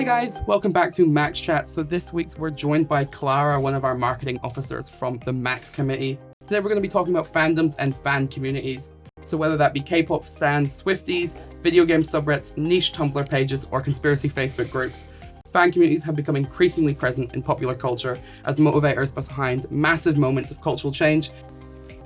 Hi guys, welcome back to MACS Chat. So this week we're joined by Clara, one of our marketing officers from the MACS committee. Today we're going to be talking about fandoms and fan communities. So whether that be K-pop stans, Swifties, video game subreddits, niche Tumblr pages, or conspiracy Facebook groups, fan communities have become increasingly present in popular culture as motivators behind massive moments of cultural change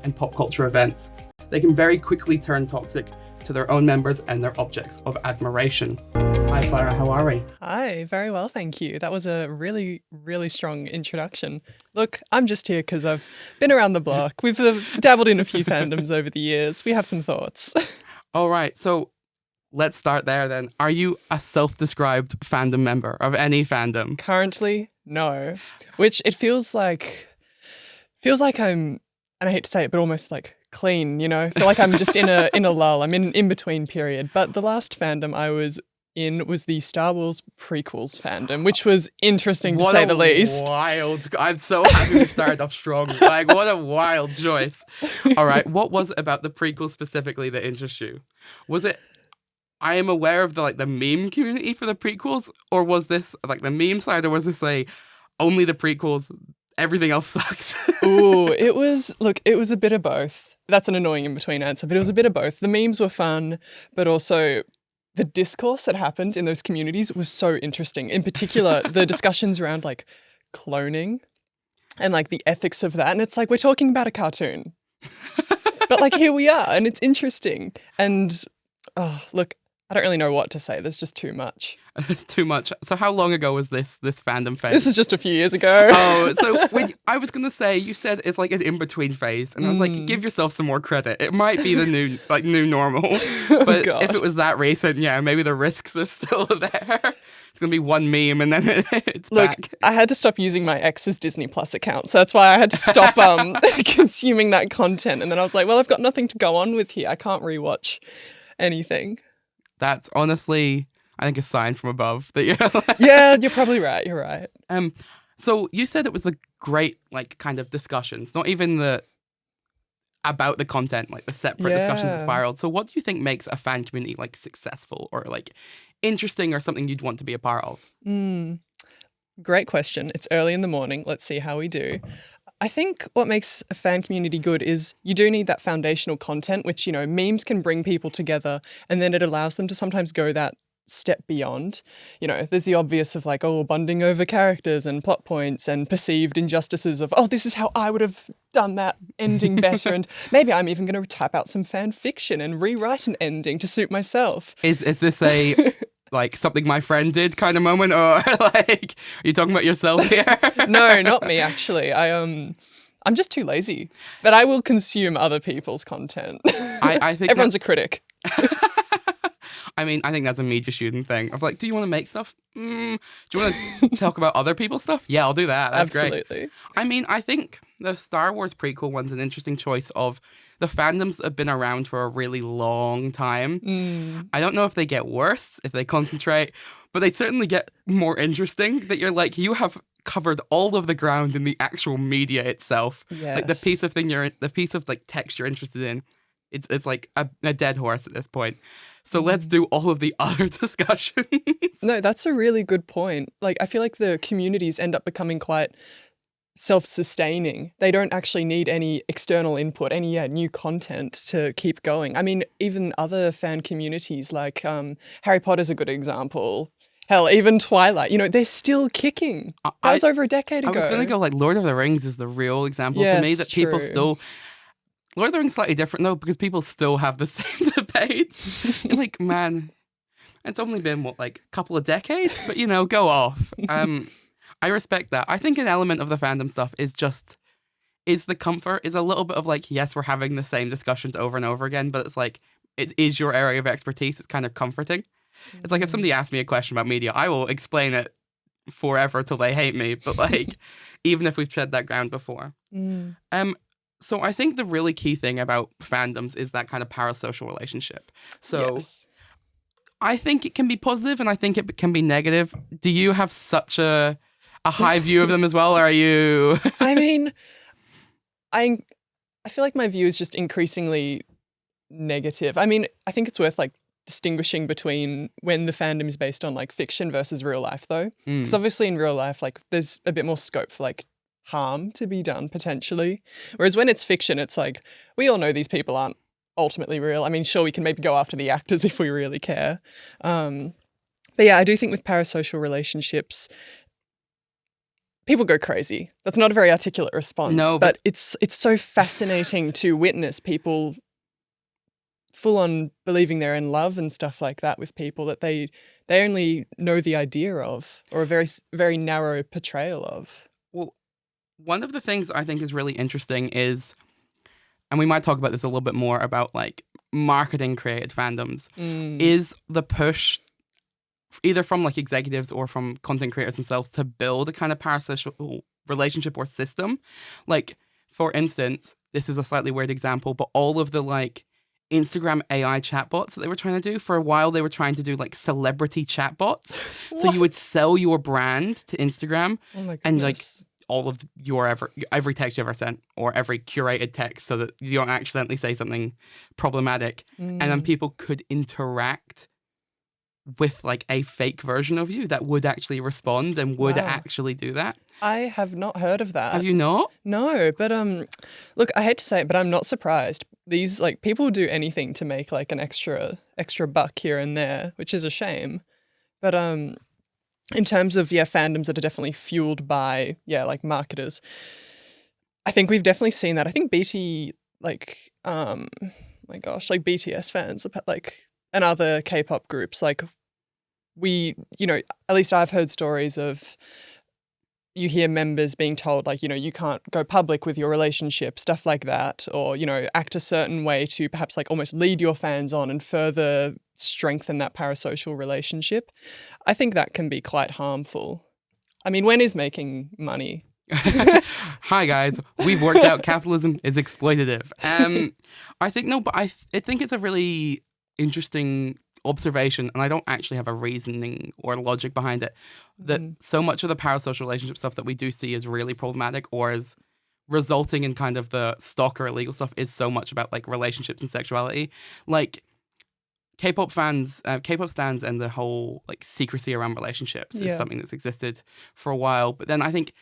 and pop culture events. They can very quickly turn toxic to their own members and their objects of admiration. Hi Clara, how are we? Hi, very well, thank you. That was a really, really strong introduction. Look, I'm just here because I've been around the block. We've dabbled in a few fandoms over the years. We have some thoughts. All right, so let's start there then. Are you a self-described fandom member of any fandom? Currently, no. Which it feels like I'm, and I hate to say it, but almost like clean, you know? I feel like I'm just in a lull. I'm in between period. But the last fandom I was in was the Star Wars prequels fandom, which was interesting to say the least. I'm so happy we started off strong. Like, what a wild choice. All right, what was it about the prequels specifically that interests you? Was it, I am aware of the meme community for the prequels, or was this like the meme side, or was this only the prequels, everything else sucks? Ooh, it was a bit of both. That's an annoying in-between answer, but it was a bit of both. The memes were fun, but also the discourse that happened in those communities was so interesting. In particular, the discussions around cloning and the ethics of that. And it's like, we're talking about a cartoon, but here we are, and it's interesting. And look, I don't really know what to say. There's just too much. It's too much. So how long ago was this fandom phase? This is just a few years ago. Oh, so I was going to say, you said it's like an in-between phase. And I was like, give yourself some more credit. It might be the new normal. But if it was that recent, yeah, maybe the risks are still there. It's going to be one meme and then it's back. I had to stop using my ex's Disney Plus account. So that's why I had to stop consuming that content. And then I was like, well, I've got nothing to go on with here. I can't rewatch anything. That's honestly, I think, a sign from above that you're Yeah, you're probably right. You're right. So you said it was the great, kind of discussions, not even about the content, the separate discussions that spiraled. So what do you think makes a fan community, successful or, interesting or something you'd want to be a part of? Great question. It's early in the morning. Let's see how we do. I think what makes a fan community good is you do need that foundational content, which, memes can bring people together, and then it allows them to sometimes go that step beyond. There's the obvious of bonding over characters and plot points and perceived injustices of, this is how I would have done that ending better. And maybe I'm even going to type out some fan fiction and rewrite an ending to suit myself. Is this a... something my friend did kind of moment, or are you talking about yourself here? No, not me actually. I'm just too lazy, but I will consume other people's content. I think everyone's a critic. I mean, I think that's a media student thing of do you want to make stuff? Do you want to talk about other people's stuff? Yeah, I'll do that. That's Absolutely. Great. I mean, I think the Star Wars prequel one's an interesting choice of the fandoms that have been around for a really long time. I don't know if they get worse, if they concentrate, but they certainly get more interesting, that you're you have covered all of the ground in the actual media itself. Yes. The piece of text you're interested in, it's like a dead horse at this point. So let's do all of the other discussions. No, that's a really good point. I feel like the communities end up becoming quite self-sustaining. They don't actually need any external input, any new content to keep going. I mean, even other fan communities Harry Potter's a good example. Hell, even Twilight, they're still kicking. That was over a decade ago. I was going to go Lord of the Rings is the real example to me that people still... Lord of the Rings is slightly different though, because people still have the same debates. You're man, it's only been a couple of decades, but go off. I respect that. I think an element of the fandom stuff is the comfort, is a little bit of yes, we're having the same discussions over and over again, but it's it is your area of expertise. It's kind of comforting. It's if somebody asks me a question about media, I will explain it forever till they hate me, but even if we've tread that ground before. So I think the really key thing about fandoms is that kind of parasocial relationship. So yes. I think it can be positive and I think it can be negative. Do you have such a high view of them as well? Or are you... I mean, I feel like my view is just increasingly negative. I mean, I think it's worth distinguishing between when the fandom is based on like fiction versus real life though. Because obviously in real life, like there's a bit more scope for like harm to be done potentially. Whereas when it's fiction, it's like, we all know these people aren't ultimately real. I mean, sure, we can maybe go after the actors if we really care. But yeah, I do think with parasocial relationships, people go crazy. That's not a very articulate response, but it's so fascinating to witness people full on believing they're in love and stuff like that with people that they only know the idea of, or a very, very narrow portrayal of. Well, one of the things I think is really interesting is, and we might talk about this a little bit more about like marketing created fandoms, is the push either from like executives or from content creators themselves to build a kind of parasocial relationship or system. Like, for instance, this is a slightly weird example, but all of the like Instagram AI chatbots that they were trying to do, for a while they were trying to do like celebrity chatbots. So you would sell your brand to Instagram and like all of your every text you ever sent or every curated text so that you don't accidentally say something problematic. And then people could interact with like a fake version of you that would actually respond and would actually do that. I have not heard of that. Have you not? No, but look, I hate to say it, but I'm not surprised. These like people do anything to make like an extra buck here and there, which is a shame. But in terms of fandoms that are definitely fueled by like marketers, I think we've definitely seen that. I think like my gosh, like BTS fans, like, and other K-pop groups, like at least I've heard stories of, you hear members being told like, you can't go public with your relationship, stuff like that, or, act a certain way to perhaps like almost lead your fans on and further strengthen that parasocial relationship. I think that can be quite harmful. I mean, when is making money? Hi guys, we've worked out capitalism is exploitative. I think it's a really interesting observation, and I don't actually have a reasoning or logic behind it, that so much of the parasocial relationship stuff that we do see is really problematic or is resulting in kind of the stalker illegal stuff is so much about like relationships and sexuality. Like K-pop stans and the whole like secrecy around relationships is something that's existed for a while. But then I think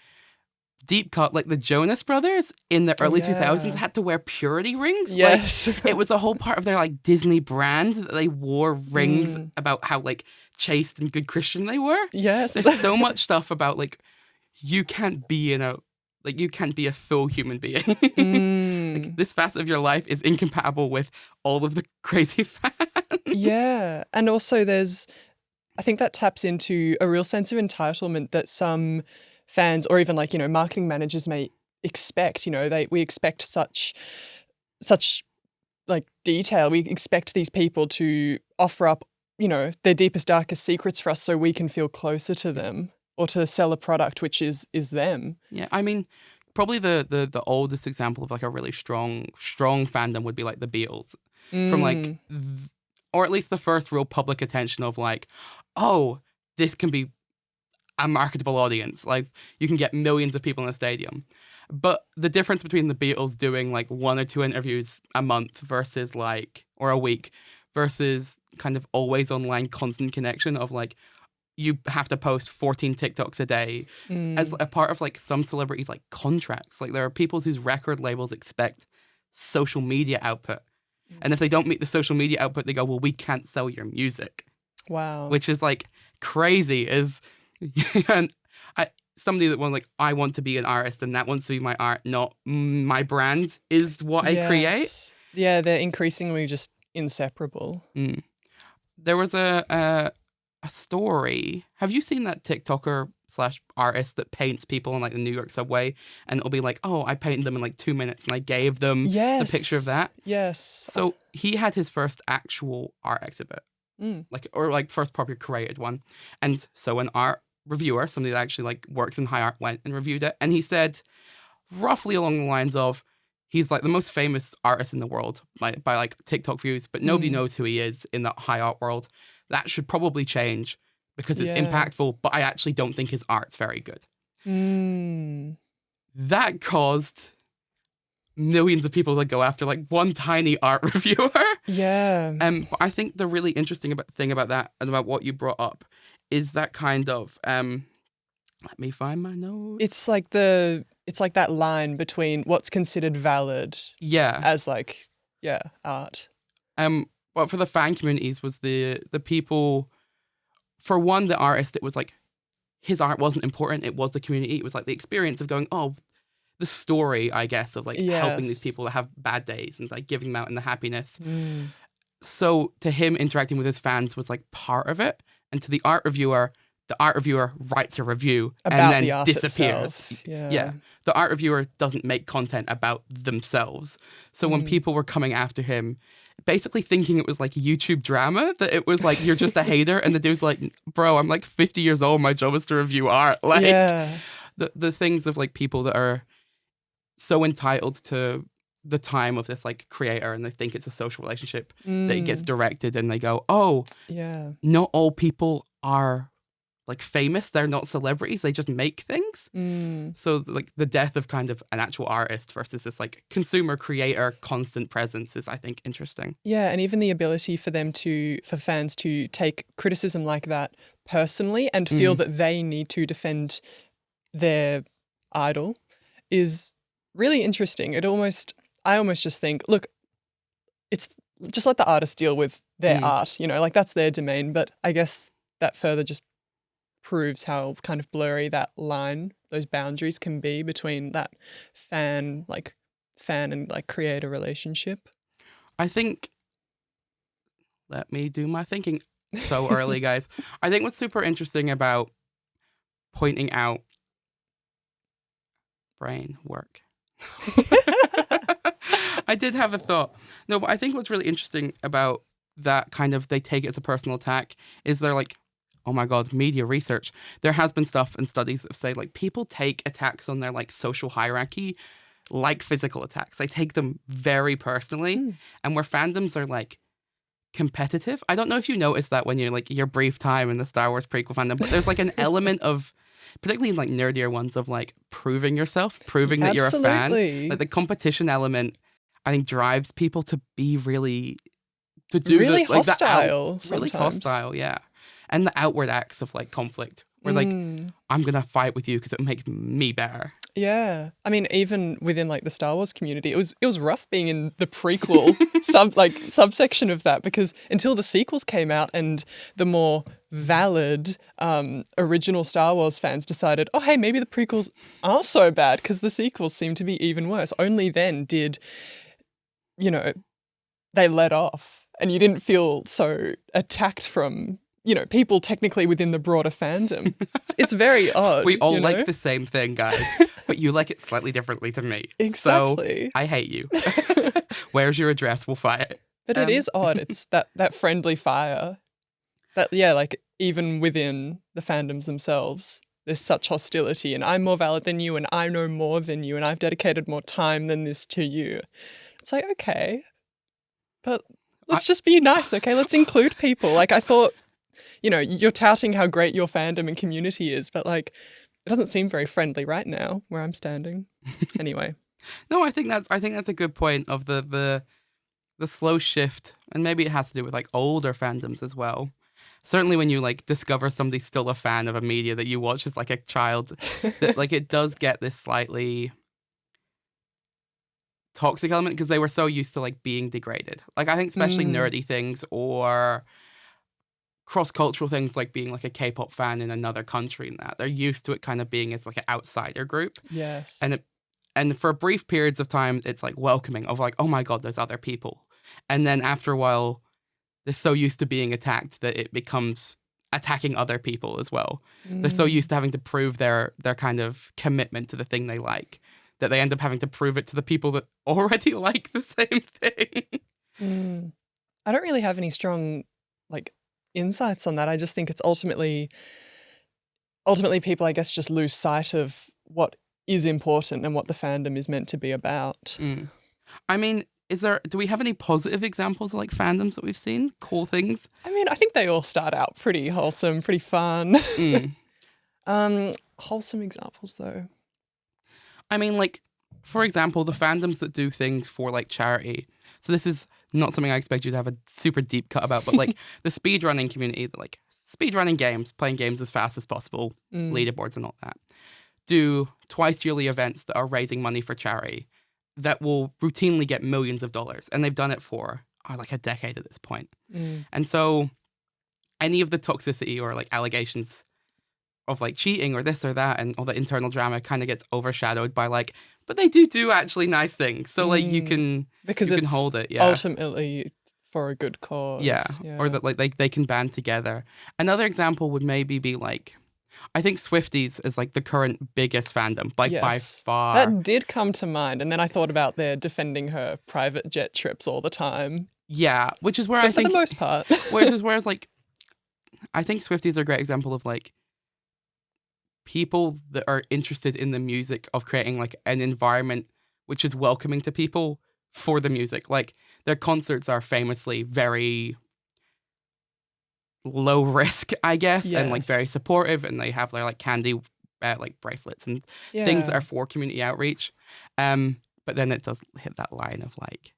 deep cut, like the Jonas Brothers in the early 2000s had to wear purity rings. Yes. Like, it was a whole part of their like Disney brand that they wore rings about how like chaste and good Christian they were. Yes. There's so much stuff about like you can't be a full human being. Like, this facet of your life is incompatible with all of the crazy fans. Yeah. And also I think that taps into a real sense of entitlement that some fans or even like, marketing managers may expect. We expect such like detail. We expect these people to offer up, their deepest, darkest secrets for us so we can feel closer to them, or to sell a product which is them. Yeah, I mean, probably the oldest example of like a really strong fandom would be like the Beatles. From like, or at least the first real public attention of like, oh, this can be a marketable audience. Like, you can get millions of people in a stadium. But the difference between the Beatles doing like 1 or 2 interviews a month versus like, or a week, versus kind of always online constant connection of like, you have to post 14 TikToks a day as a part of like some celebrities like contracts. Like, there are people whose record labels expect social media output. And if they don't meet the social media output, they go, well, we can't sell your music. Wow. Which is like crazy. And somebody that wants like, I want to be an artist and that wants to be my art, not my brand is what I create. Yeah, they're increasingly just inseparable. There was a story. Have you seen that TikToker / artist that paints people on like the New York subway, and it'll be like, oh, I painted them in like 2 minutes and I gave them the picture of that? Yes. So he had his first actual art exhibit, like first proper created one. And so an art reviewer, somebody that actually like works in high art, went and reviewed it, and he said roughly along the lines of, he's like the most famous artist in the world, like by like TikTok views, but nobody knows who he is in the high art world. That should probably change because it's impactful, but I actually don't think his art's very good. That caused millions of people that go after like one tiny art reviewer. Yeah. But I think the really interesting thing about that and about what you brought up is that kind of let me find my notes. It's like that line between what's considered valid as like art. But for the fan communities was the people, for one, the artist, it was like his art wasn't important, it was the community. It was like the experience of going, oh, the story, I guess, of like helping these people that have bad days and like giving them out in the happiness. So to him, interacting with his fans was like part of it. And to the art reviewer writes a review about and then the art disappears. Itself. Yeah. The art reviewer doesn't make content about themselves. So when people were coming after him, basically thinking it was like YouTube drama, that it was like, you're just a hater. And the dude's like, bro, I'm like 50 years old. My job is to review art. Like the things of like people that are so entitled to the time of this like creator and they think it's a social relationship that it gets directed and they go, oh, not all people are like famous, they're not celebrities, they just make things. So like the death of kind of an actual artist versus this like consumer creator constant presence is, I think, interesting. Yeah, and even the ability for fans to take criticism like that personally and feel that they need to defend their idol is really interesting. I almost just think, look, it's just let the artist deal with their art, you know, like that's their domain. But I guess that further just proves how kind of blurry that line, those boundaries can be between that fan and like creator relationship. I think, let me do my thinking so early, guys. I think what's super interesting about pointing out brain work. I did have a thought. No, but I think what's really interesting about that kind of, they take it as a personal attack, is they're like, oh my God, media research. There has been stuff and studies that say like people take attacks on their like social hierarchy like physical attacks. They take them very personally. And where fandoms are like competitive. I don't know if you noticed that when you're like your brief time in the Star Wars prequel fandom, but there's like an element of, particularly in like nerdier ones, of like proving yourself, proving that you're a fan. Like the competition element, I think, drives people to be really, to do really the, like, hostile. Really hostile, yeah. And the outward acts of like conflict, where like, I'm gonna fight with you because it will make me better. Yeah, I mean, even within like the Star Wars community, it was rough being in the prequel subsection of that, because until the sequels came out and the more valid original Star Wars fans decided, oh hey, maybe the prequels aren't so bad because the sequels seem to be even worse. Only then did, you know, they let off, and you didn't feel so attacked from, you know, people technically within the broader fandom. It's very odd. We all like the same thing, guys, but you like it slightly differently to me. Exactly. So I hate you. Where's your address? We'll fight. But it is odd. It's that friendly fire. That, yeah, like even within the fandoms themselves, there's such hostility, and I'm more valid than you, and I know more than you, and I've dedicated more time than this to you. It's like, okay, but let's just be nice, okay? Let's include people. Like, I thought, you know, you're touting how great your fandom and community is, but like, it doesn't seem very friendly right now where I'm standing. Anyway. No, I think that's a good point of the slow shift, and maybe it has to do with like older fandoms as well. Certainly when you like discover somebody's still a fan of a media that you watch as like a child, that like it does get this slightly toxic element because they were so used to like being degraded. Like I think especially nerdy things or cross-cultural things like being like a K-pop fan in another country and that they're used to it kind of being as like an outsider group. Yes. And for brief periods of time, it's like welcoming of like, oh my God, there's other people. And then after a while, they're so used to being attacked that it becomes attacking other people as well. They're so used to having to prove their kind of commitment to the thing they like that they end up having to prove it to the people that already like the same thing. I don't really have any strong like insights on that. I just think it's ultimately people, I guess, just lose sight of what is important and what the fandom is meant to be about. I mean, do we have any positive examples of like fandoms that we've seen? Cool things? I mean, I think they all start out pretty wholesome, pretty fun. Wholesome examples though. I mean, like, for example, the fandoms that do things for like charity. So this is not something I expect you to have a super deep cut about, but like the speedrunning community, like speedrunning games, playing games as fast as possible, leaderboards and all that, do twice yearly events that are raising money for charity that will routinely get millions of dollars. And they've done it for like a decade at this point. And so any of the toxicity or like allegations of like cheating or this or that and all the internal drama kind of gets overshadowed by like, but they do actually nice things. So like you can hold it. Yeah. Ultimately for a good cause. Yeah. Or that like they can band together. Another example would maybe be like, I think Swifties is like the current biggest fandom, like by far. That did come to mind. And then I thought about their defending her private jet trips all the time. Yeah. Which is where but I think for the most part. whereas like, I think Swifties are a great example of like people that are interested in the music of creating like an environment which is welcoming to people for the music. Like their concerts are famously very low risk, I guess, and like very supportive, and they have their like candy like bracelets and things that are for community outreach. But then it does hit that line of like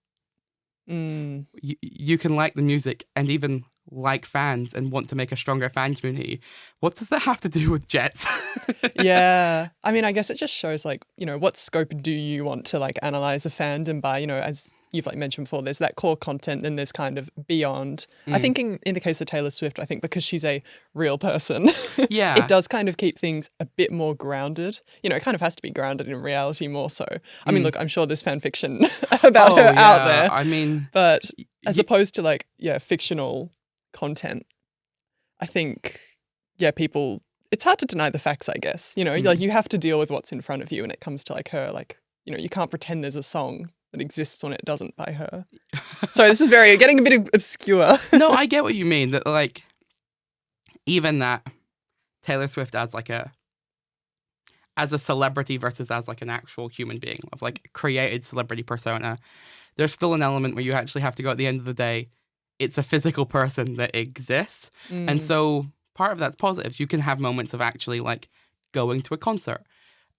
you can like the music and even like fans and want to make a stronger fan community. What does that have to do with jets? Yeah. I mean, I guess it just shows like, you know, what scope do you want to like analyze a fandom by, you know, as you've like mentioned before, there's that core content, then there's kind of beyond. I think in the case of Taylor Swift, I think because she's a real person, it does kind of keep things a bit more grounded. You know, it kind of has to be grounded in reality more so. I mean, look, I'm sure there's fan fiction about her out there. I mean, but as opposed to like, fictional content, I think, people, it's hard to deny the facts, I guess. You know, like you have to deal with what's in front of you when it comes to like her, like, you know, you can't pretend there's a song that exists when it doesn't by her. So this is getting a bit obscure. No, I get what you mean. That like, even that Taylor Swift as a celebrity versus as like an actual human being of like created celebrity persona, there's still an element where you actually have to go at the end of the day, it's a physical person that exists. And so part of that's positive. You can have moments of actually like going to a concert,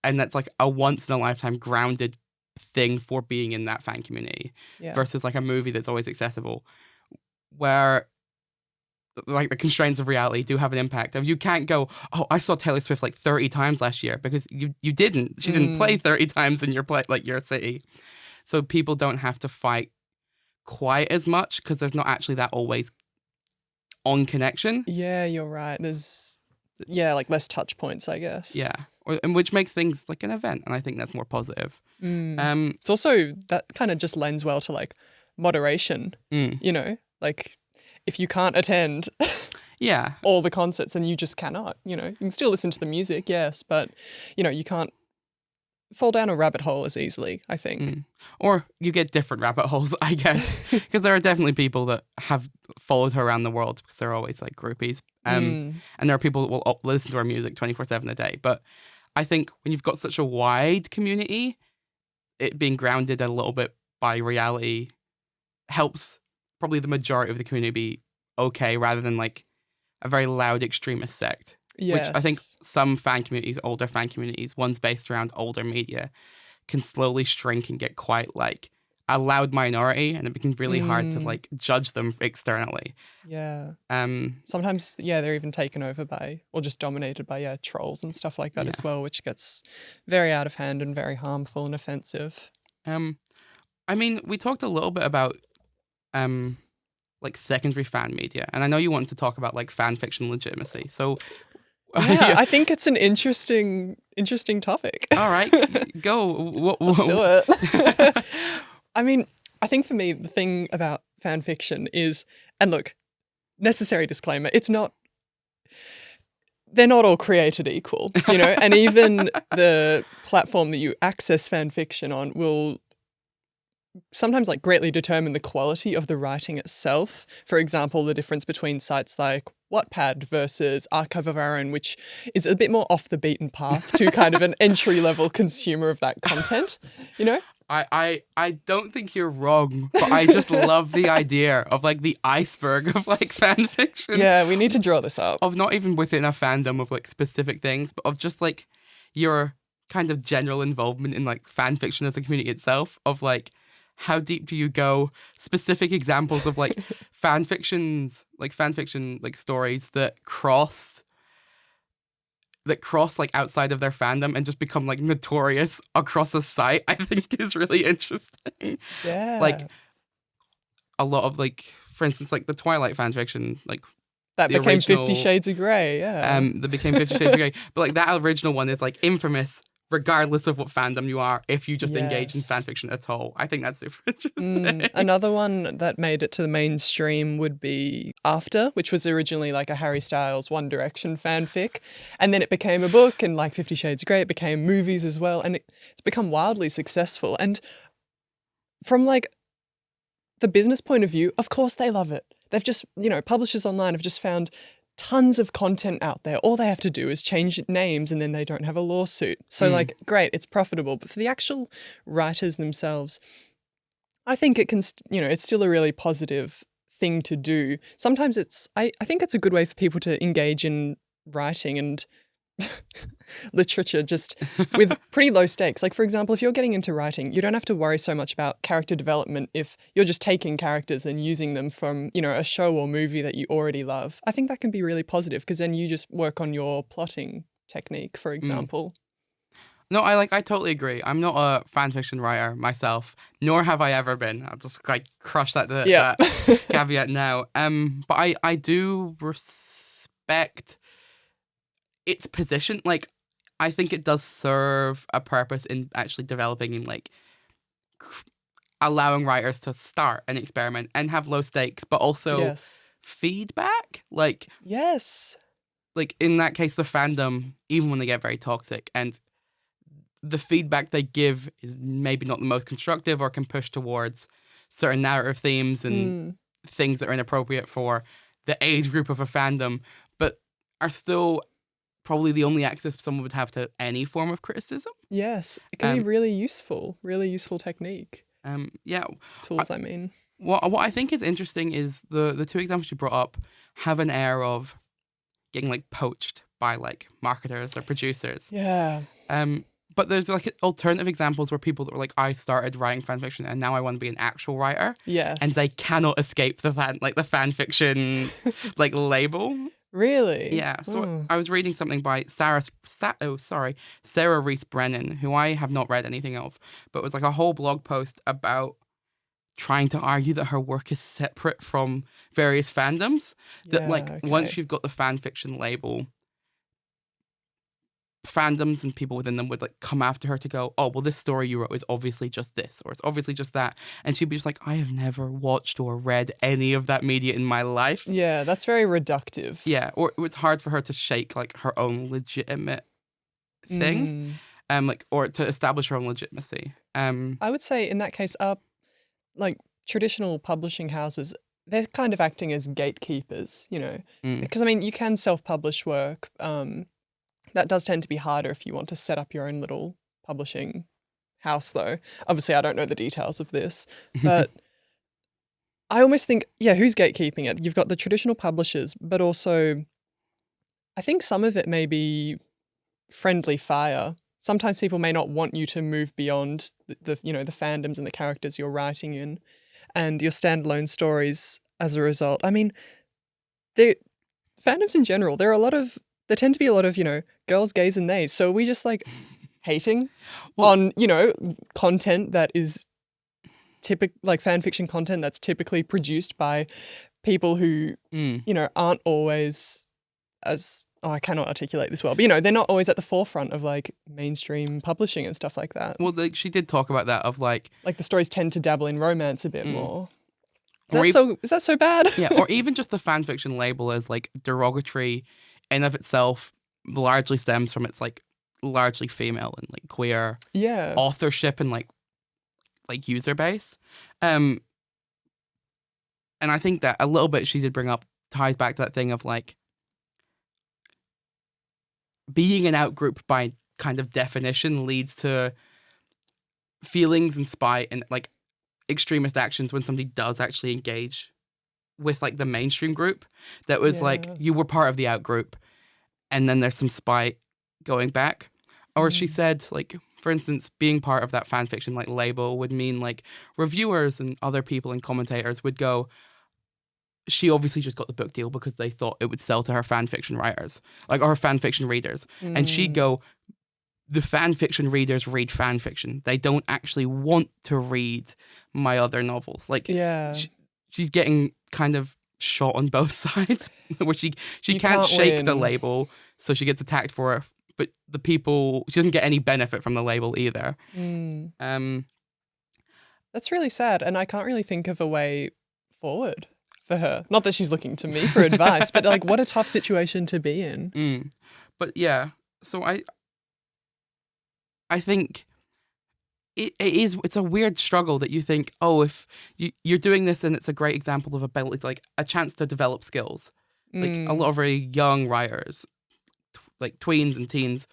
and that's like a once in a lifetime grounded thing for being in that fan community versus like a movie that's always accessible, where like the constraints of reality do have an impact. Of you can't go, oh, I saw Taylor Swift like 30 times last year, because you didn't. She didn't play 30 times in your your city. So people don't have to fight quite as much because there's not actually that always on connection. Yeah, you're right. There's like less touch points, I guess. Yeah. And which makes things like an event, and I think that's more positive. It's also, that kind of just lends well to like moderation, you know, like if you can't attend all the concerts, then you just cannot, you know, you can still listen to the music, yes, but you know, you can't fall down a rabbit hole as easily, I think. Or you get different rabbit holes, I guess, because there are definitely people that have followed her around the world because they're always like groupies. And there are people that will listen to her music 24/7 a day. But I think when you've got such a wide community, it being grounded a little bit by reality helps probably the majority of the community be okay, rather than like a very loud extremist sect. Which I think some fan communities, older fan communities, ones based around older media, can slowly shrink and get quite like a loud minority, and it becomes really hard to like judge them externally. Yeah. Sometimes, they're even taken over by, or just dominated by, trolls and stuff like that as well, which gets very out of hand and very harmful and offensive. I mean, we talked a little bit about like secondary fan media, and I know you wanted to talk about like fan fiction legitimacy. So I think it's an interesting topic. All right, go. Let's do it. I mean, I think for me, the thing about fan fiction is, and look, necessary disclaimer, they're not all created equal, you know, and even the platform that you access fan fiction on will sometimes like greatly determine the quality of the writing itself. For example, the difference between sites like Wattpad versus Archive of Our Own, which is a bit more off the beaten path to kind of an entry-level consumer of that content, you know? I don't think you're wrong, but I just love the idea of like the iceberg of like fan fiction. Yeah, we need to draw this up. Of not even within a fandom of like specific things, but of just like your kind of general involvement in like fan fiction as a community itself, of like how deep do you go, specific examples of like fan fiction like stories that cross like outside of their fandom and just become like notorious across a site, I think is really interesting. Yeah. Like a lot of like, for instance, like the Twilight fan fiction, like that the became original, 50 Shades of Grey, yeah. That became 50 Shades of Grey. But like that original one is like infamous regardless of what fandom you are, if you just engage in fan fiction at all. I think that's super interesting. Another one that made it to the mainstream would be After, which was originally like a Harry Styles One Direction fanfic. And then it became a book, and like 50 Shades of Grey, it became movies as well. And it's become wildly successful. And from like the business point of view, of course they love it. They've just, publishers online have just found tons of content out there. All they have to do is change names and then they don't have a lawsuit. So like, great, it's profitable. But for the actual writers themselves, I think it can, it's still a really positive thing to do. Sometimes I think it's a good way for people to engage in writing and literature just with pretty low stakes. Like, for example, if you're getting into writing, you don't have to worry so much about character development if you're just taking characters and using them from, a show or movie that you already love. I think that can be really positive because then you just work on your plotting technique, for example. No, I totally agree. I'm not a fan fiction writer myself, nor have I ever been. I'll just like crush that caveat now. But I do respect its position. Like, I think it does serve a purpose in actually developing and like allowing writers to start and experiment and have low stakes, but also feedback. Like, like in that case, the fandom, even when they get very toxic and the feedback they give is maybe not the most constructive or can push towards certain narrative themes and things that are inappropriate for the age group of a fandom, but are still probably the only access someone would have to any form of criticism. Yes, it can be really useful technique. Tools, I mean. What I think is interesting is the two examples you brought up have an air of getting like poached by like marketers or producers. Yeah. But there's like alternative examples where people that were like, I started writing fan fiction and now I want to be an actual writer. Yes. And they cannot escape the fan fiction like label. Really? Yeah. So I was reading something by Sarah Reese Brennan, who I have not read anything of, but it was like a whole blog post about trying to argue that her work is separate from various fandoms. Once you've got the fan fiction label, fandoms and people within them would like come after her to go, oh, well, this story you wrote is obviously just this, or it's obviously just that. And she'd be just like, I have never watched or read any of that media in my life. Yeah, that's very reductive. Yeah, or it was hard for her to shake like her own legitimate thing, or to establish her own legitimacy. I would say in that case, like traditional publishing houses, they're kind of acting as gatekeepers, because I mean, you can self-publish work. That does tend to be harder if you want to set up your own little publishing house, though. Obviously, I don't know the details of this, but I almost think, who's gatekeeping it? You've got the traditional publishers, but also I think some of it may be friendly fire. Sometimes people may not want you to move beyond the fandoms and the characters you're writing in and your standalone stories as a result. I mean, the fandoms in general, there tend to be a lot of, girls, gays, and theys. So are we just like hating on, content that is like fan fiction content that's typically produced by people who, aren't always I cannot articulate this well, but they're not always at the forefront of like mainstream publishing and stuff like that. Well, she did talk about that of like the stories tend to dabble in romance a bit more. Is that so bad? Yeah, or even just the fan fiction label as like derogatory in of itself largely stems from its like largely female and like queer authorship and like user base. And I think that a little bit she did bring up ties back to that thing of like being an outgroup by kind of definition leads to feelings and spite and like extremist actions when somebody does actually engage with like the mainstream group that was like you were part of the outgroup and then there's some spite going back. Or she said, like, for instance, being part of that fan fiction like label would mean like reviewers and other people and commentators would go, she obviously just got the book deal because they thought it would sell to her fan fiction writers, like, or her fan fiction readers. And she'd go, the fan fiction readers read fan fiction. They don't actually want to read my other novels. Like, she's getting kind of shot on both sides, where she can't shake the label, so she gets attacked for it. But the people, she doesn't get any benefit from the label either. That's really sad, and I can't really think of a way forward for her. Not that she's looking to me for advice, but like, what a tough situation to be in. But yeah, so I think it's a weird struggle that you think, oh, if you're doing this and it's a great example of ability, like a chance to develop skills. Like a lot of very young writers, like tweens and teens,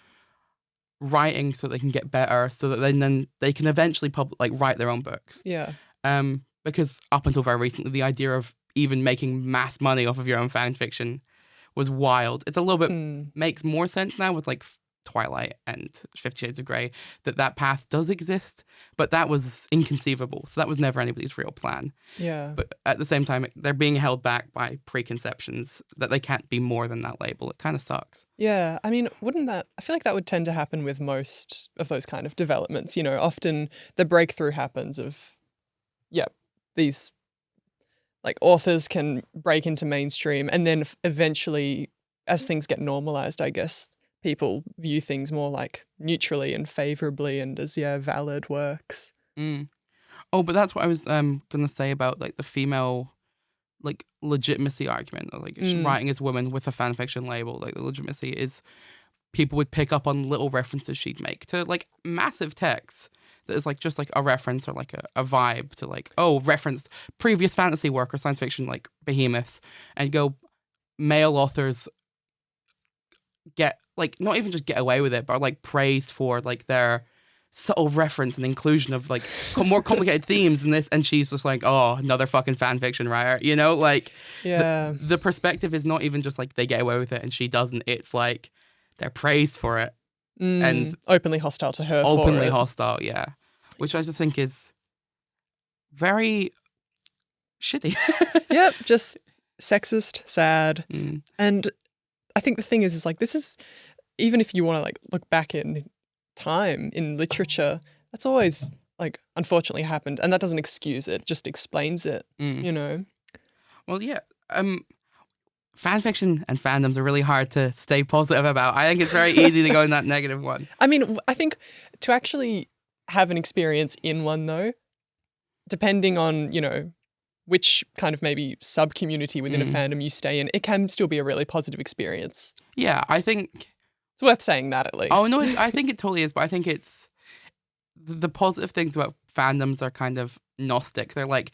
writing so they can get better, so that then they can eventually write their own books. Yeah. Because up until very recently, the idea of even making mass money off of your own fan fiction was wild. It's a little bit makes more sense now with like Twilight and 50 Shades of Grey that path does exist, but that was inconceivable. So that was never anybody's real plan. Yeah. But at the same time, they're being held back by preconceptions that they can't be more than that label. It kind of sucks. Yeah. I mean, I feel like that would tend to happen with most of those kind of developments. You know, often the breakthrough happens of, these like authors can break into mainstream, and then eventually, as things get normalized, I guess, people view things more like neutrally and favorably and as valid works. Oh, but that's what I was gonna say about like the female like legitimacy argument, or like writing as women with a fan fiction label. Like the legitimacy is people would pick up on little references she'd make to like massive texts that is like just like a reference or like a vibe to like, oh, reference previous fantasy work or science fiction like behemoths, and go, male authors get like not even just get away with it, but are like praised for like their subtle reference and inclusion of like more complicated themes than this, and she's just like, oh, another fucking fan fiction writer, you know? Like, the perspective is not even just like they get away with it and she doesn't. It's like they're praised for it and openly hostile to her. Openly hostile, yeah, which I just think is very shitty. Yep, just sexist, sad, and I think the thing is like this is, even if you want to like look back in time in literature, that's always like unfortunately happened, and that doesn't excuse it, just explains it. You know. Well, yeah. Fan fiction and fandoms are really hard to stay positive about. I think it's very easy to go in that negative one. I mean, I think to actually have an experience in one though, depending on, you know, which kind of maybe sub-community within a fandom you stay in, it can still be a really positive experience. Yeah, I think it's worth saying that at least. Oh, no, I think it totally is, but I think it's the positive things about fandoms are kind of Gnostic. They're like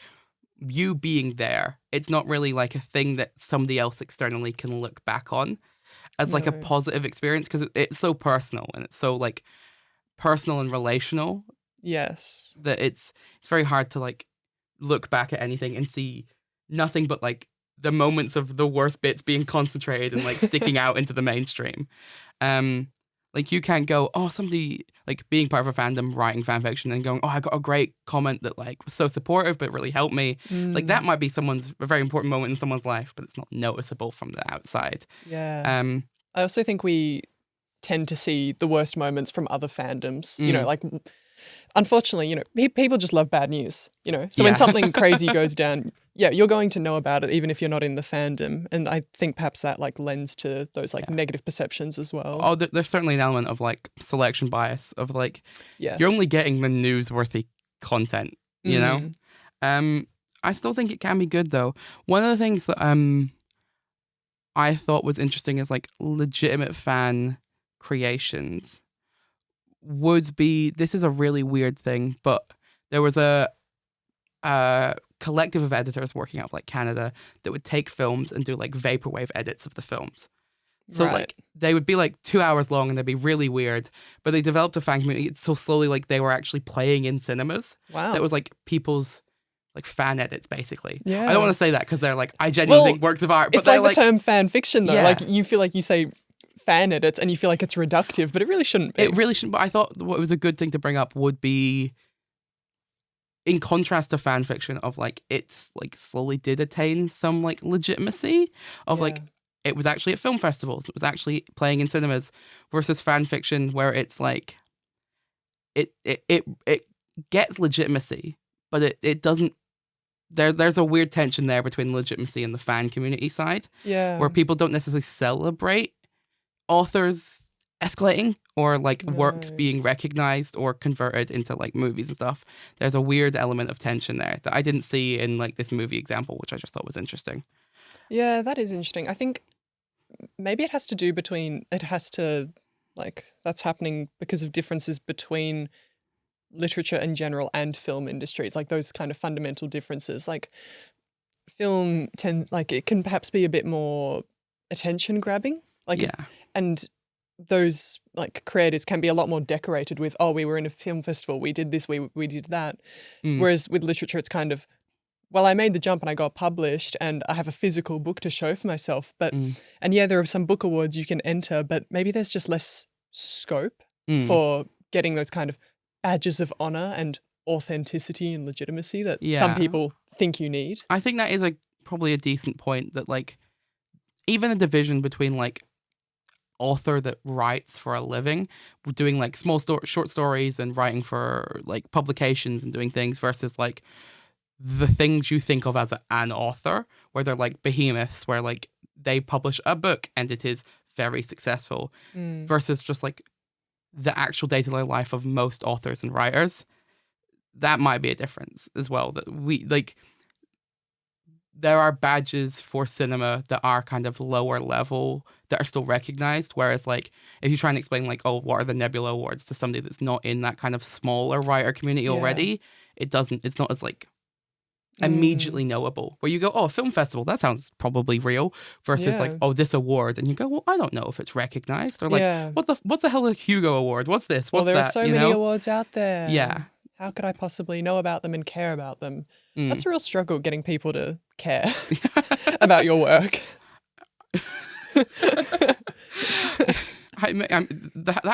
you being there. It's not really like a thing that somebody else externally can look back on as like a positive experience, because it's so personal and it's so like personal and relational. Yes. That it's very hard to like look back at anything and see nothing but like the moments of the worst bits being concentrated and like sticking out into the mainstream. Like you can't go, oh, somebody like being part of a fandom writing fan fiction and going, oh, I got a great comment that like was so supportive but really helped me. Like that might be a very important moment in someone's life, but it's not noticeable from the outside. Yeah. I also think we tend to see the worst moments from other fandoms. You know, like unfortunately, you know, people just love bad news, you know. So when something crazy goes down, you're going to know about it even if you're not in the fandom. And I think perhaps that like lends to those like negative perceptions as well. Oh, there's certainly an element of like selection bias of like, you're only getting the newsworthy content, you know? I still think it can be good though. One of the things that I thought was interesting is like legitimate fan creations would be, this is a really weird thing, but there was a collective of editors working out of like Canada that would take films and do like vaporwave edits of the films. So like they would be like 2 hours long and they'd be really weird, but they developed a fan community so slowly, like they were actually playing in cinemas. Wow. That was like people's like fan edits basically. Yeah. I don't want to say that because they're like, I genuinely think works of art, but it's like the term fan fiction though. Like you feel like you say fan edits and you feel like it's reductive, but it really shouldn't be. It really shouldn't. But I thought what was a good thing to bring up would be, in contrast to fan fiction, of like it's like slowly did attain some like legitimacy of like it was actually at film festivals, it was actually playing in cinemas, versus fan fiction where it's like it gets legitimacy, but it doesn't. There's a weird tension there between legitimacy and the fan community side, where people don't necessarily celebrate authors escalating or like works being recognized or converted into like movies and stuff. There's a weird element of tension there that I didn't see in like this movie example, which I just thought was interesting. Yeah, that is interesting. I think maybe it has to like that's happening because of differences between literature in general and film industries, like those kind of fundamental differences. Like film it can perhaps be a bit more attention grabbing, and those like creators can be a lot more decorated with, oh, we were in a film festival, we did this, we did that. Whereas with literature, it's kind of, well, I made the jump and I got published and I have a physical book to show for myself. But and yeah, there are some book awards you can enter, but maybe there's just less scope for getting those kind of badges of honor and authenticity and legitimacy that some people think you need. I think that is probably a decent point, that like even a division between like author that writes for a living, doing like short stories and writing for like publications and doing things, versus like the things you think of as an author, where they're like behemoths, where like they publish a book and it is very successful, versus just like the actual day-to-day life of most authors and writers. That might be a difference as well, that we like there are badges for cinema that are kind of lower level that are still recognized, whereas like if you try and explain like, oh, what are the Nebula Awards to somebody that's not in that kind of smaller writer community already, it's not as like immediately knowable, where you go, oh, film festival, that sounds probably real, versus like, oh, this award, and you go, well, I don't know if it's recognized, or like what's the hell is a Hugo Award, what's this, what's there that, are so many awards out there, how could I possibly know about them and care about them? That's a real struggle, getting people to care about your work. That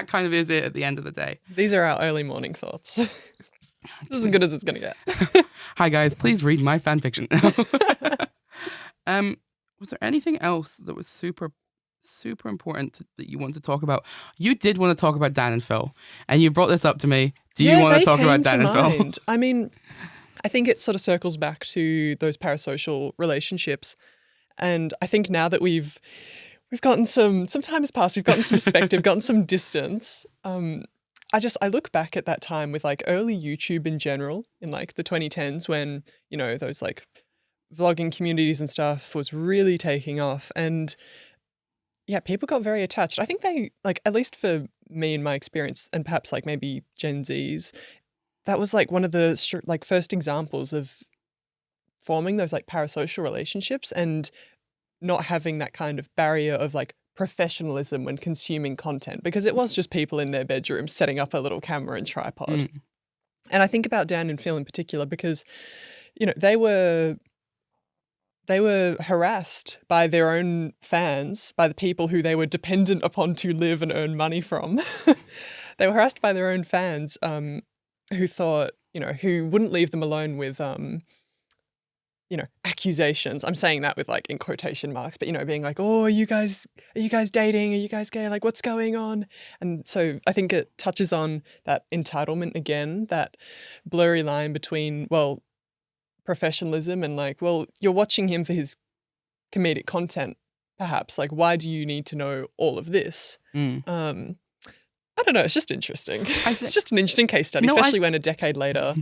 kind of is it at the end of the day. These are our early morning thoughts. This is as good as it's going to get. Hi guys, please read my fan fiction. Was there anything else that was super important that you want to talk about? You did want to talk about Dan and Phil, and you brought this up to me. Do you want to talk about Dan and Phil? I mean, I think it sort of circles back to those parasocial relationships, and I think now that we've gotten some time has passed, we've gotten some perspective, gotten some distance. I look back at that time with like early YouTube in general, in like the 2010s, when, you know, those like vlogging communities and stuff was really taking off, and yeah, people got very attached. I think they, like, at least for me in my experience, and perhaps like maybe Gen Z's, that was like one of the like first examples of forming those like parasocial relationships and not having that kind of barrier of like professionalism when consuming content, because it was just people in their bedrooms setting up a little camera and tripod. And I think about Dan and Phil in particular because, you know, they were harassed by their own fans, by the people who they were dependent upon to live and earn money from. They were harassed by their own fans who thought, you know, who wouldn't leave them alone with you know, accusations. I'm saying that with like in quotation marks, but, you know, being like, oh, are you guys dating? Are you guys gay? Like, what's going on? And so I think it touches on that entitlement again, that blurry line between, well, professionalism and like, well, you're watching him for his comedic content, perhaps. Like, why do you need to know all of this? I don't know. It's just interesting. It's just an interesting case study, especially when a decade later,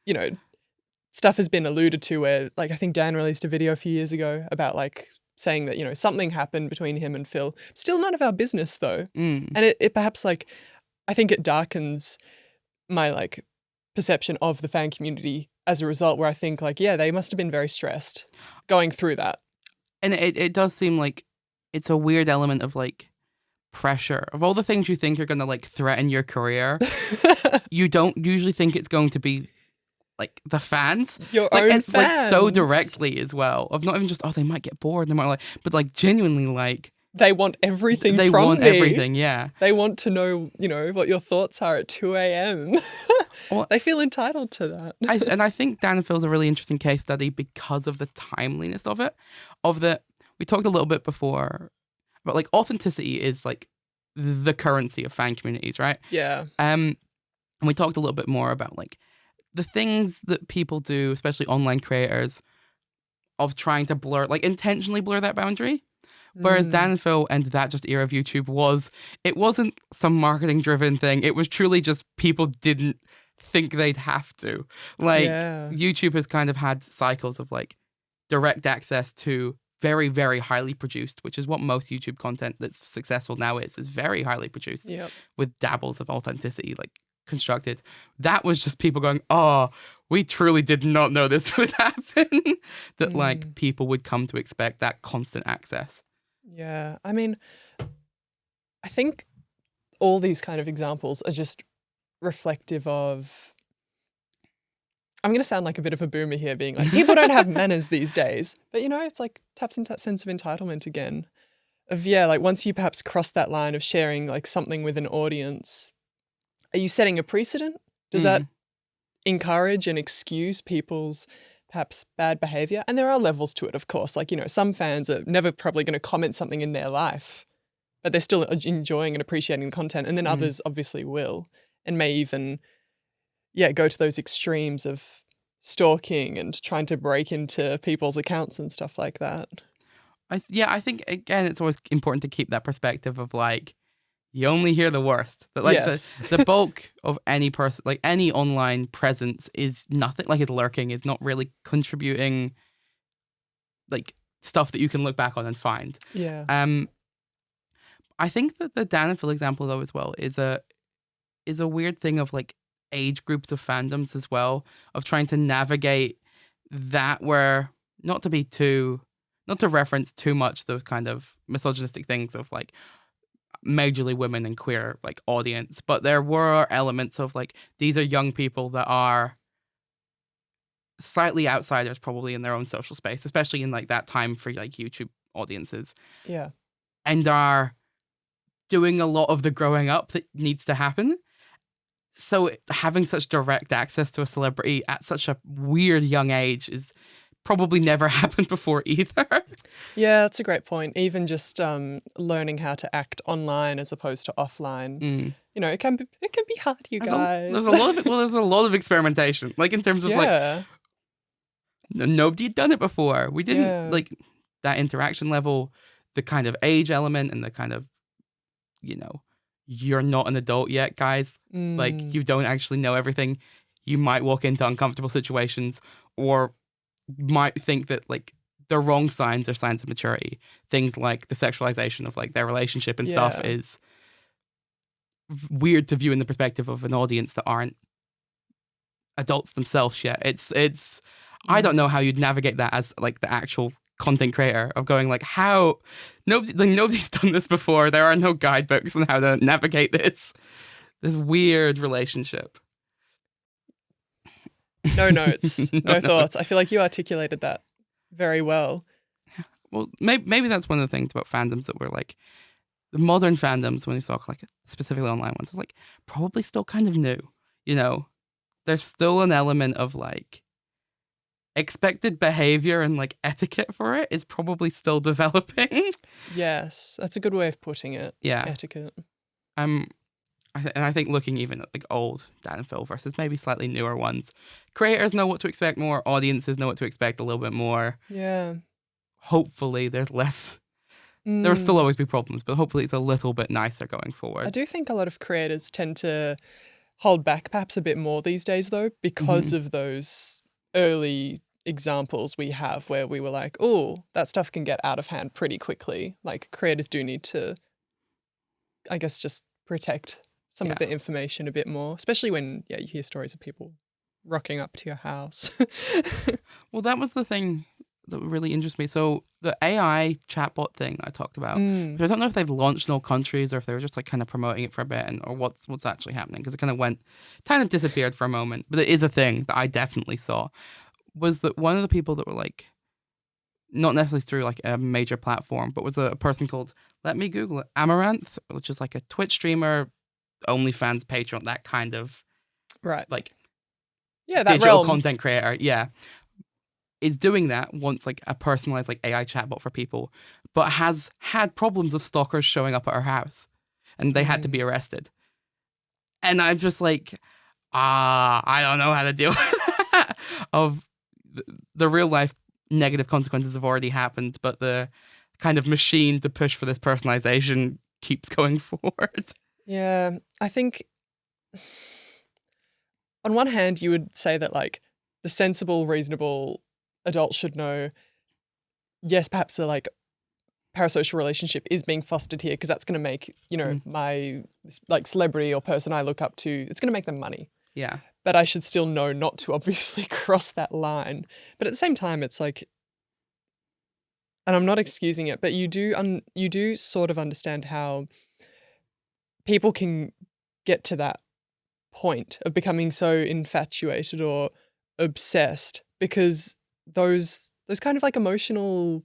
you know, stuff has been alluded to where, like, I think Dan released a video a few years ago about like saying that, you know, something happened between him and Phil. Still none of our business though. And it perhaps like, I think it darkens my like perception of the fan community as a result, where I think like, yeah, they must have been very stressed going through that. And it does seem like it's a weird element of like pressure. Of all the things you think are going to like threaten your career, you don't usually think it's going to be like the fans, your like, own and fans. Like so directly as well, of not even just, oh, they might get bored, they might like, but like genuinely like they want everything they from want me. everything, yeah. They want to know, what your thoughts are at 2 a.m. Well, they feel entitled to that. I think Dan and Phil's a really interesting case study because of the timeliness of it. We talked a little bit before about like authenticity is like the currency of fan communities, right? Yeah. And we talked a little bit more about like the things that people do, especially online creators, of trying to intentionally blur that boundary. Whereas Dan and Phil and that just era of YouTube it wasn't some marketing driven thing. It was truly just people didn't think they'd have to. Like YouTube has kind of had cycles of like direct access to very, very highly produced, which is what most YouTube content that's successful now is very highly produced with dabbles of authenticity, like constructed. That was just people going, oh, we truly did not know this would happen. That like people would come to expect that constant access. Yeah. I mean, I think all these kind of examples are just reflective of, I'm going to sound like a bit of a boomer here being like, people don't have manners these days. But, it's like taps into that sense of entitlement again. Of, like once you perhaps cross that line of sharing like something with an audience, are you setting a precedent? Does that encourage and excuse people's perhaps bad behavior? And there are levels to it, of course. Like, some fans are never probably going to comment something in their life, but they're still enjoying and appreciating the content. And then others obviously will and may even go to those extremes of stalking and trying to break into people's accounts and stuff like that. I think, again, it's always important to keep that perspective of like, you only hear the worst. That like the bulk of any person, like any online presence is nothing, like it's lurking, is not really contributing like stuff that you can look back on and find. Yeah. I think that the Dan and Phil example though as well is a weird thing of like age groups of fandoms as well, of trying to navigate that, where not to reference too much those kind of misogynistic things of like majorly women and queer like audience, but there were elements of like these are young people that are slightly outsiders probably in their own social space, especially in like that time for like YouTube audiences. Yeah. And are doing a lot of the growing up that needs to happen. So having such direct access to a celebrity at such a weird young age is probably never happened before either. Yeah, that's a great point. Even just learning how to act online as opposed to offline. It can be hard, guys. There's a lot of experimentation. Like in terms of like nobody had done it before. We didn't like that interaction level, the kind of age element and the kind of, you're not an adult yet, guys. Like you don't actually know everything. You might walk into uncomfortable situations or might think that like the wrong signs are signs of maturity. Things like the sexualization of like their relationship and stuff is weird to view in the perspective of an audience that aren't adults themselves yet. It's I don't know how you'd navigate that as like the actual content creator, of going like, how nobody's done this before. There are no guidebooks on how to navigate this weird relationship. No notes, no thoughts. I feel like you articulated that very well. Well, maybe that's one of the things about fandoms that were like the modern fandoms, when we talk like specifically online ones, is like probably still kind of new. There's still an element of like expected behavior and like etiquette for it is probably still developing. Yes, that's a good way of putting it. Yeah, etiquette. And I think looking even at like old Dan and Phil versus maybe slightly newer ones, creators know what to expect more, audiences know what to expect a little bit more. Yeah. Hopefully there's less. There will still always be problems, but hopefully it's a little bit nicer going forward. I do think a lot of creators tend to hold back perhaps a bit more these days though, because of those early examples we have where we were like, oh, that stuff can get out of hand pretty quickly. Like creators do need to, I guess, just protect some of the information a bit more, especially when you hear stories of people rocking up to your house. Well, that was the thing that really interests me. So the AI chatbot thing I talked about, I don't know if they've launched in all countries or if they were just like kind of promoting it for a bit, or what's actually happening, because it kind of disappeared for a moment. But it is a thing that I definitely saw, was that one of the people that were like not necessarily through like a major platform, but was a person called, let me Google it, Amaranth, which is like a Twitch streamer, OnlyFans, Patreon, that kind of right, like that digital realm. content creator, is doing that, wants like a personalized like AI chatbot for people, but has had problems of stalkers showing up at her house, and they had to be arrested. And I'm just like, I don't know how to deal with that. Of the real life negative consequences have already happened, but the kind of machine to push for this personalization keeps going forward. Yeah, I think on one hand, you would say that like the sensible, reasonable adult should know, yes, perhaps the like parasocial relationship is being fostered here because that's going to make, my like celebrity or person I look up to, it's going to make them money. Yeah. But I should still know not to obviously cross that line. But at the same time, it's like, and I'm not excusing it, but you do sort of understand how people can get to that point of becoming so infatuated or obsessed, because those kind of like emotional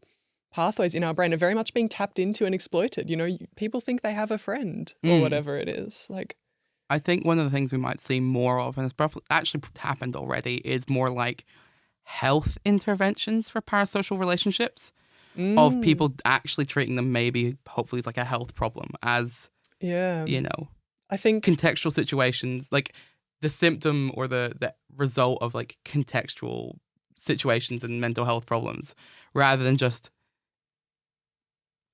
pathways in our brain are very much being tapped into and exploited. People think they have a friend or whatever it is. Like, I think one of the things we might see more of, and it's probably actually happened already, is more like health interventions for parasocial relationships, of people actually treating them maybe, hopefully, as like a health problem, as, I think contextual situations, like the symptom or the result of like contextual situations and mental health problems, rather than just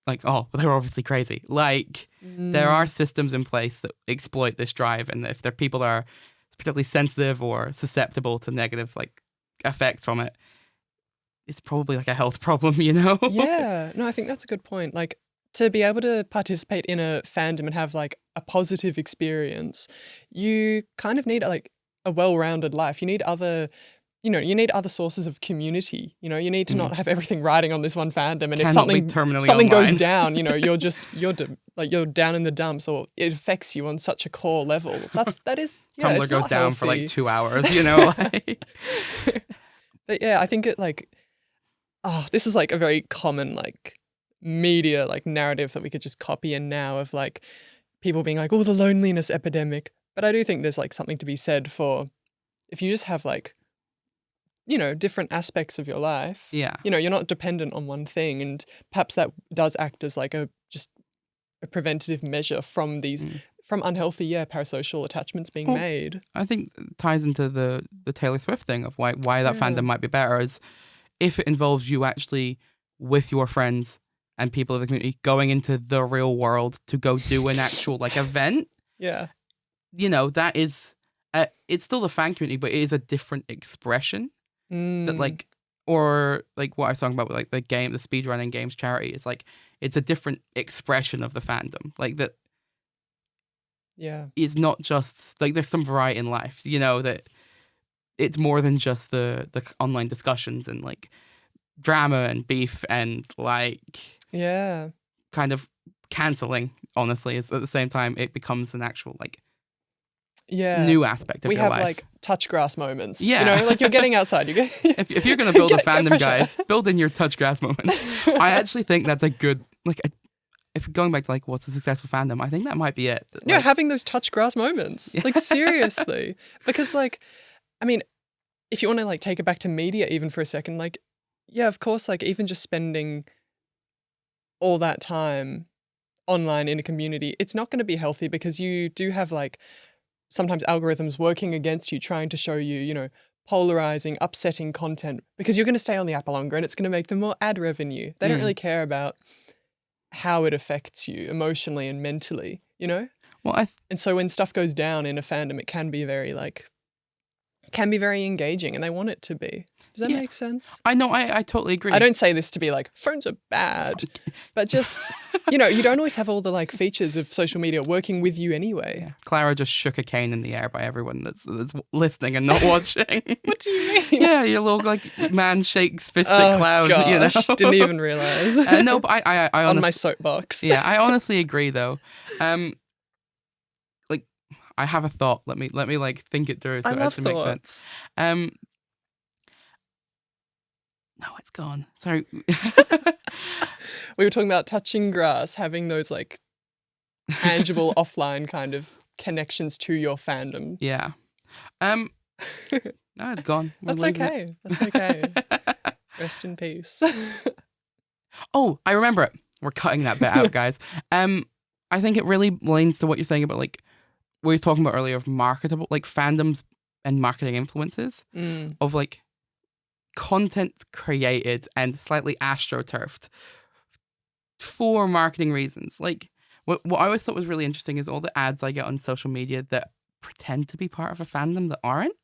like, oh, they were obviously crazy. Like, there are systems in place that exploit this drive, and if their people are particularly sensitive or susceptible to negative like effects from it, it's probably like a health problem, Yeah, no, I think that's a good point. Like, to be able to participate in a fandom and have like a positive experience, you kind of need like a well-rounded life. You need other sources of community. You need to not have everything riding on this one fandom. And if something goes down, you're down in the dumps, or it affects you on such a core level. That is Tumblr goes down for like 2 hours, But yeah, I think it like, this is like a very common like media like narrative that we could just copy in now, of like people being like, oh, the loneliness epidemic. But I do think there's like something to be said for, if you just have like, different aspects of your life. Yeah. You're not dependent on one thing, and perhaps that does act as like a preventative measure from these from unhealthy parasocial attachments being made. I think it ties into the Taylor Swift thing of why that fandom might be better, is if it involves you actually with your friends and people of the community going into the real world to go do an actual like event. Yeah. That is it's still the fan community, but it is a different expression. That like, or like what I was talking about with like the speedrunning games charity, is like, it's a different expression of the fandom. Like that. Yeah. It's not just like, there's some variety in life, that it's more than just the online discussions and like drama and beef and like, kind of canceling, honestly, is at the same time it becomes an actual like new aspect of your life. We have like touch grass moments. Like you're getting outside. If you're going to build a fandom, guys, build in your touch grass moment. I actually think that's a good, like, if going back to like what's a successful fandom, I think that might be it. Yeah, having those touch grass moments. Like, seriously. Because like, I mean, if you want to like take it back to media even for a second, like, yeah, of course, like even just spending all that time online in a community, it's not going to be healthy, because you do have like sometimes algorithms working against you, trying to show you, polarizing, upsetting content, because you're going to stay on the app longer and it's going to make them more ad revenue. They don't really care about how it affects you emotionally and mentally, Well, and so when stuff goes down in a fandom, it can be very engaging, and they want it to be. Does that make sense? I know, I totally agree. I don't say this to be like, phones are bad, but just, you don't always have all the like features of social media working with you anyway. Yeah. Clara just shook a cane in the air by everyone that's listening and not watching. What do you mean? Yeah, your little like man shakes fist at clouds. Gosh, didn't even realize. No, but I honestly, on my soapbox. Yeah, I honestly agree though. Like, I have a thought. Let me like think it through so it actually makes sense. Oh, it's gone. Sorry. We were talking about touching grass, having those like tangible offline kind of connections to your fandom. Yeah. No, it's gone. That's okay. That's okay. Rest in peace. Oh, I remember it. We're cutting that bit out, guys. I think it really leans to what you're saying about like we were talking about earlier of marketable, like fandoms and marketing influences of like content created and slightly astroturfed for marketing reasons. Like what I always thought was really interesting is all the ads I get on social media that pretend to be part of a fandom that aren't.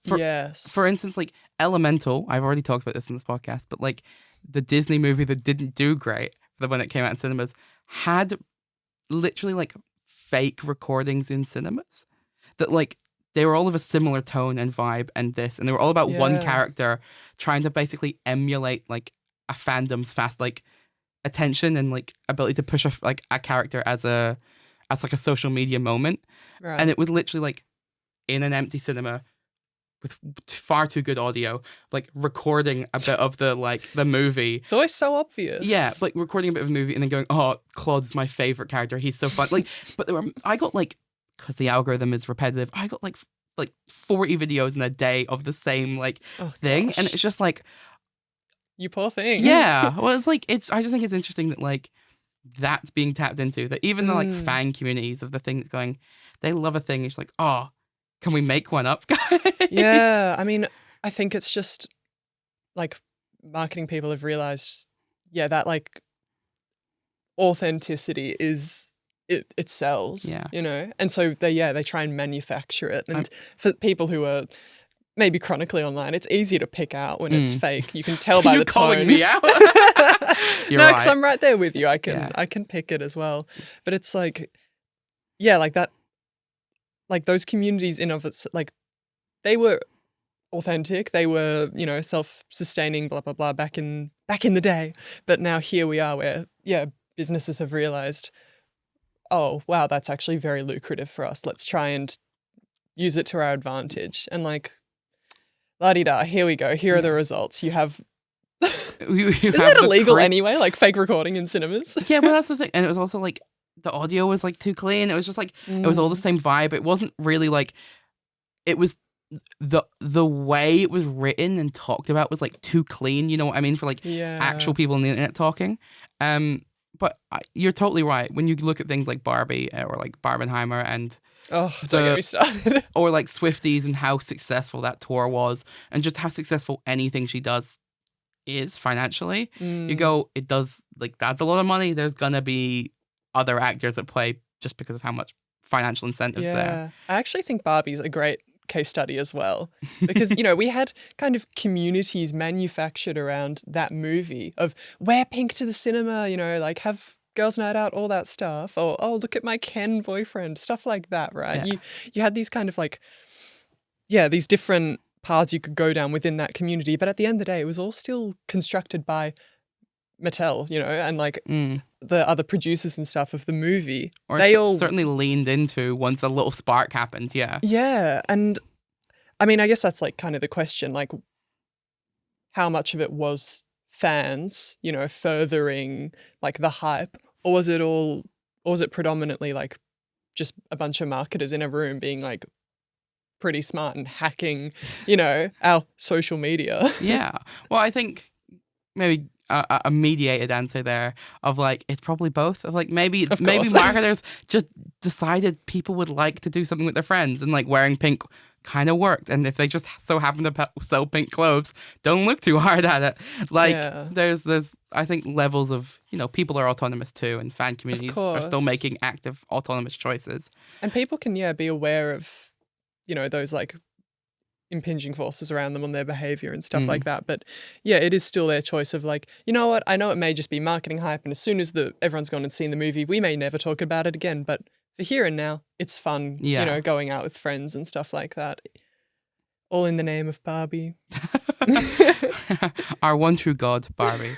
For instance, like Elemental, I've already talked about this in this podcast, but like the Disney movie that didn't do great when it came out in cinemas had literally like fake recordings in cinemas that like they were all of a similar tone and vibe and they were all about one character trying to basically emulate like a fandom's fast like attention and like ability to push a character as like a social media moment. Right. And it was literally like in an empty cinema with far too good audio, like recording a bit of the movie. It's always so obvious. Yeah, like recording a bit of a movie and then going, "Oh, Claude's my favorite character. He's so fun." Like, but I got like, because the algorithm is repetitive, I got like 40 videos in a day of the same thing, gosh. And it's just like, you poor thing. Yeah, well, it's like I just think it's interesting that like that's being tapped into. That even the like fan communities of the thing that's going, they love a thing. It's like, oh. Can we make one up, guys? Yeah, I mean, I think it's just like marketing people have realized, that like authenticity is it sells, you know, and so they try and manufacture it. And for people who are maybe chronically online, it's easy to pick out when it's fake. You can tell by the tone. You're calling me out. No, because I'm right there with you. I can pick it as well. But it's like, like that. Like those communities in of it's like they were authentic, they were, you know, self-sustaining, blah blah blah back in the day. But now here we are where businesses have realized, oh wow, that's actually very lucrative for us. Let's try and use it to our advantage. And like la-di-da, here we go. Here are the results. You have Isn't that illegal anyway? Like fake recording in cinemas? Yeah, well that's the thing. And it was also like the audio was like too clean. It was just like it was all the same vibe. It wasn't really like it was the way it was written and talked about was like too clean. You know what I mean? For like actual people on the internet talking. But you're totally right. When you look at things like Barbie or like Barbenheimer and don't get me started. Or like Swifties and how successful that tour was and just how successful anything she does is financially. You go, it does like that's a lot of money. There's gonna be other actors at play just because of how much financial incentives there. I actually think Barbie's a great case study as well because, you know, we had kind of communities manufactured around that movie of wear pink to the cinema, you know, like have girls' night out, all that stuff. Or, oh, look at my Ken boyfriend, stuff like that, right? Yeah. You had these kind of like, these different paths you could go down within that community. But at the end of the day, it was all still constructed by Mattel, you know, and like the other producers and stuff of the movie. Or they all certainly leaned into once a little spark happened, Yeah, and I mean, I guess that's like kind of the question, like how much of it was fans, you know, furthering like the hype, or was it predominantly like just a bunch of marketers in a room being like pretty smart and hacking, you know, our social media? Yeah. Well, I think maybe a mediated answer there of like it's probably both of like maybe marketers just decided people would like to do something with their friends and like wearing pink kind of worked, and if they just so happen to sell pink clothes, don't look too hard at it. Like there's I think levels of, you know, people are autonomous too, and fan communities are still making active autonomous choices, and people can be aware of, you know, those like impinging forces around them on their behavior and stuff like that. But it is still their choice of like, you know what, I know it may just be marketing hype, and as soon as everyone's gone and seen the movie, we may never talk about it again, but for here and now, it's fun, you know, going out with friends and stuff like that. All in the name of Barbie. Our one true god, Barbie.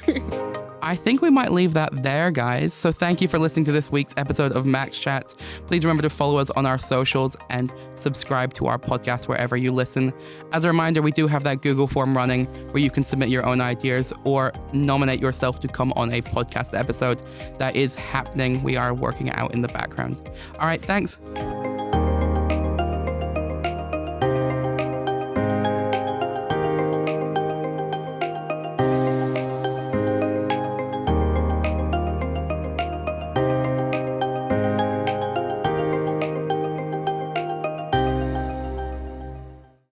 I think we might leave that there, guys. So thank you for listening to this week's episode of MACS Chats. Please remember to follow us on our socials and subscribe to our podcast wherever you listen. As a reminder, we do have that Google form running where you can submit your own ideas or nominate yourself to come on a podcast episode. That is happening. We are working it out in the background. All right, thanks.